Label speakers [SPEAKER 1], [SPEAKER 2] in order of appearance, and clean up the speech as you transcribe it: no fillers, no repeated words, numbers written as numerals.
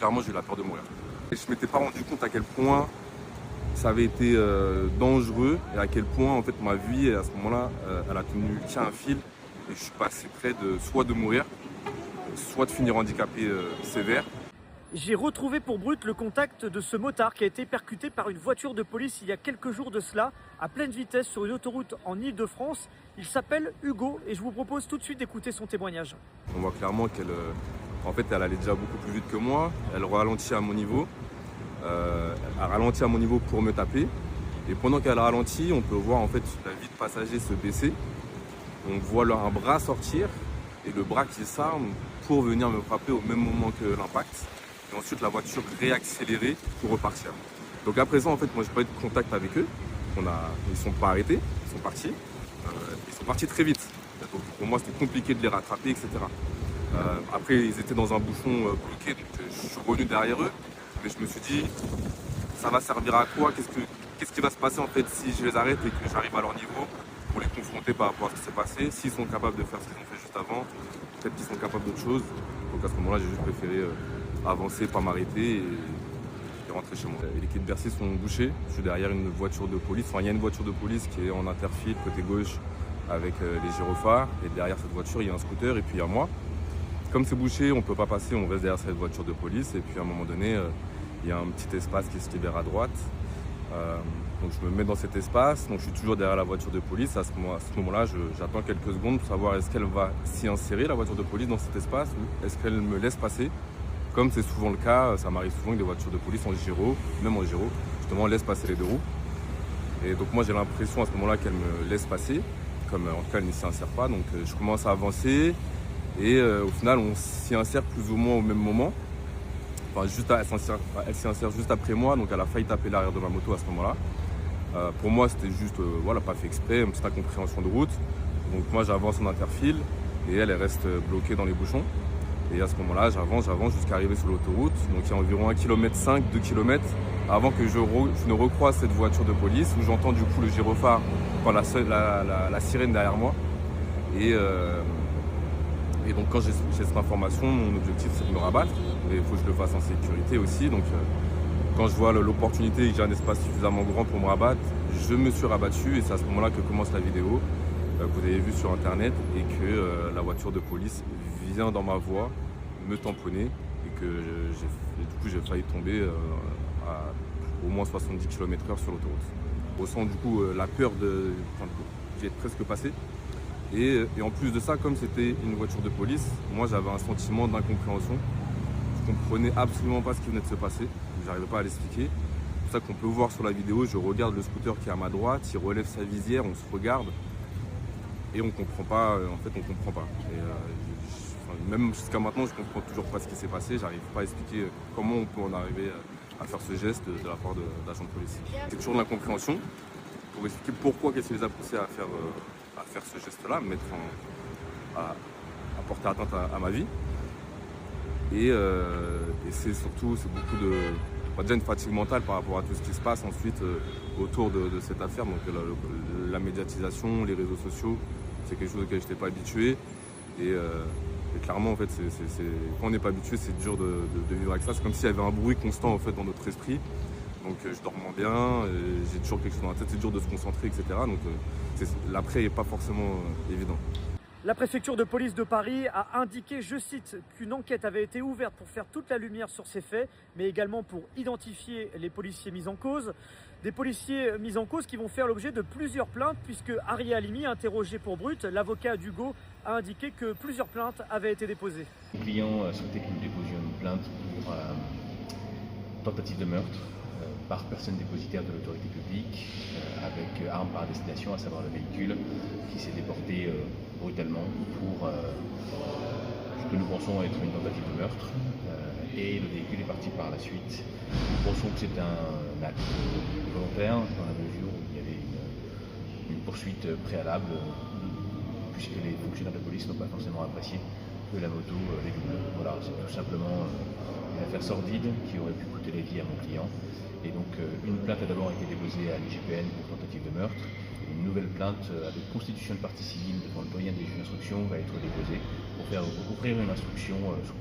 [SPEAKER 1] clairement, j'ai eu la peur de mourir. Et je ne m'étais pas rendu compte à quel point ça avait été dangereux et à quel point en fait ma vie à ce moment-là, elle a tenu qu'à un fil et je suis passé près de soit de mourir, soit de finir handicapé sévère.
[SPEAKER 2] J'ai retrouvé pour Brut le contact de ce motard qui a été percuté par une voiture de police il y a quelques jours de cela, à pleine vitesse sur une autoroute en Ile-de-France. Il s'appelle Hugo et je vous propose tout de suite d'écouter son témoignage.
[SPEAKER 1] On voit clairement qu'elle elle allait déjà beaucoup plus vite que moi, elle ralentit à mon niveau. Elle ralentit à mon niveau pour me taper. Et pendant qu'elle ralentit, on peut voir en fait la vitre passager se baisser. On voit un bras sortir et le bras qui s'arme pour venir me frapper au même moment que l'impact. Et ensuite la voiture réaccélérée pour repartir. Donc après ça, en fait, moi j'ai pas eu de contact avec eux. Ils sont pas arrêtés, ils sont partis. Ils sont partis très vite. Donc pour moi c'était compliqué de les rattraper, etc. Après ils étaient dans un bouchon bloqué, donc je suis revenu derrière eux. Mais je me suis dit, ça va servir à quoi? Qu'est-ce qui va se passer en fait si je les arrête et que j'arrive à leur niveau pour les confronter par rapport à ce qui s'est passé? S'ils sont capables de faire ce qu'ils ont fait juste avant, peut-être qu'ils sont capables d'autre chose. Donc à ce moment-là, j'ai juste préféré avancer, pas m'arrêter et rentrer chez moi. Les quais de Bercy sont bouchés. Je suis derrière une voiture de police. Enfin, il y a une voiture de police qui est en interfile côté gauche avec les gyrophares. Et derrière cette voiture, il y a un scooter et puis il y a moi. Comme c'est bouché, on ne peut pas passer, on reste derrière cette voiture de police. Et puis à un moment donné, il y a un petit espace qui se libère à droite. Donc je me mets dans cet espace, donc je suis toujours derrière la voiture de police. À ce moment-là, j'attends quelques secondes pour savoir est-ce qu'elle va s'y insérer, la voiture de police, dans cet espace, ou est-ce qu'elle me laisse passer. Comme c'est souvent le cas, ça m'arrive souvent que des voitures de police en gyro, même en gyro, justement laissent passer les deux roues. Et donc moi j'ai l'impression à ce moment-là qu'elle me laisse passer, comme en tout cas elle ne s'y insère pas. Donc je commence à avancer et au final on s'y insère plus ou moins au même moment. Enfin, elle s'y insère juste après moi, donc elle a failli taper l'arrière de ma moto à ce moment-là. Pour moi, c'était juste, pas fait exprès, une petite incompréhension de route. Donc moi, j'avance en interfile et elle reste bloquée dans les bouchons. Et à ce moment-là, j'avance jusqu'à arriver sur l'autoroute. Donc il y a environ 1,5 km, 2 km avant que je ne recroise cette voiture de police où j'entends du coup le gyrophare, la sirène derrière moi. Et donc quand j'ai cette information, mon objectif c'est de me rabattre. Mais il faut que je le fasse en sécurité aussi. Donc quand je vois l'opportunité et que j'ai un espace suffisamment grand pour me rabattre, je me suis rabattu et c'est à ce moment-là que commence la vidéo que vous avez vue sur internet et que la voiture de police vient dans ma voie me tamponner et que du coup j'ai failli tomber à au moins 70 km/h sur l'autoroute. Je ressens du coup la peur d'y être presque passé. Et en plus de ça, comme c'était une voiture de police, moi j'avais un sentiment d'incompréhension. Je ne comprenais absolument pas ce qui venait de se passer. Je n'arrivais pas à l'expliquer. C'est pour ça qu'on peut voir sur la vidéo, je regarde le scooter qui est à ma droite, il relève sa visière, on se regarde et on ne comprend pas. En fait, on comprend pas. Même jusqu'à maintenant, je ne comprends toujours pas ce qui s'est passé. J'arrive pas à expliquer comment on peut en arriver à faire ce geste de la part d'agents de police. C'est toujours de l'incompréhension pour expliquer pourquoi, qu'est-ce qui les a poussés à faire ce geste-là, à porter atteinte à ma vie. Et c'est beaucoup déjà une fatigue mentale par rapport à tout ce qui se passe ensuite autour de cette affaire. Donc la médiatisation, les réseaux sociaux, c'est quelque chose auquel je n'étais pas habitué. Et clairement, en fait, quand on n'est pas habitué, c'est dur de vivre avec ça. C'est comme s'il y avait un bruit constant en fait, dans notre esprit. Donc je dors moins bien, j'ai toujours quelque chose dans la tête, c'est dur de se concentrer, etc. Donc l'après n'est pas forcément évident.
[SPEAKER 2] La préfecture de police de Paris a indiqué, je cite, qu'une enquête avait été ouverte pour faire toute la lumière sur ces faits, mais également pour identifier les policiers mis en cause. Des policiers mis en cause qui vont faire l'objet de plusieurs plaintes, puisque Ari Halimi, interrogé pour Brut, l'avocat d'Hugo, a indiqué que plusieurs plaintes avaient été déposées.
[SPEAKER 3] Le client a souhaité que nous déposions une plainte pour tentative de meurtre par personne dépositaire de l'autorité publique avec arme par destination, à savoir le véhicule qui s'est déporté brutalement pour ce que nous pensons être une tentative de meurtre et le véhicule est parti par la suite. Nous pensons que c'est un acte volontaire dans la mesure où il y avait une poursuite préalable puisque les fonctionnaires de police n'ont pas forcément apprécié que la moto les double. Voilà, c'est tout simplement une affaire sordide qui aurait pu coûter la vie à mon client. Et donc une plainte a d'abord été déposée à l'IGPN pour tentative de meurtre. Une nouvelle plainte avec constitution de partie civile devant le doyen des juges d'instruction va être déposée pour faire ouvrir une instruction sous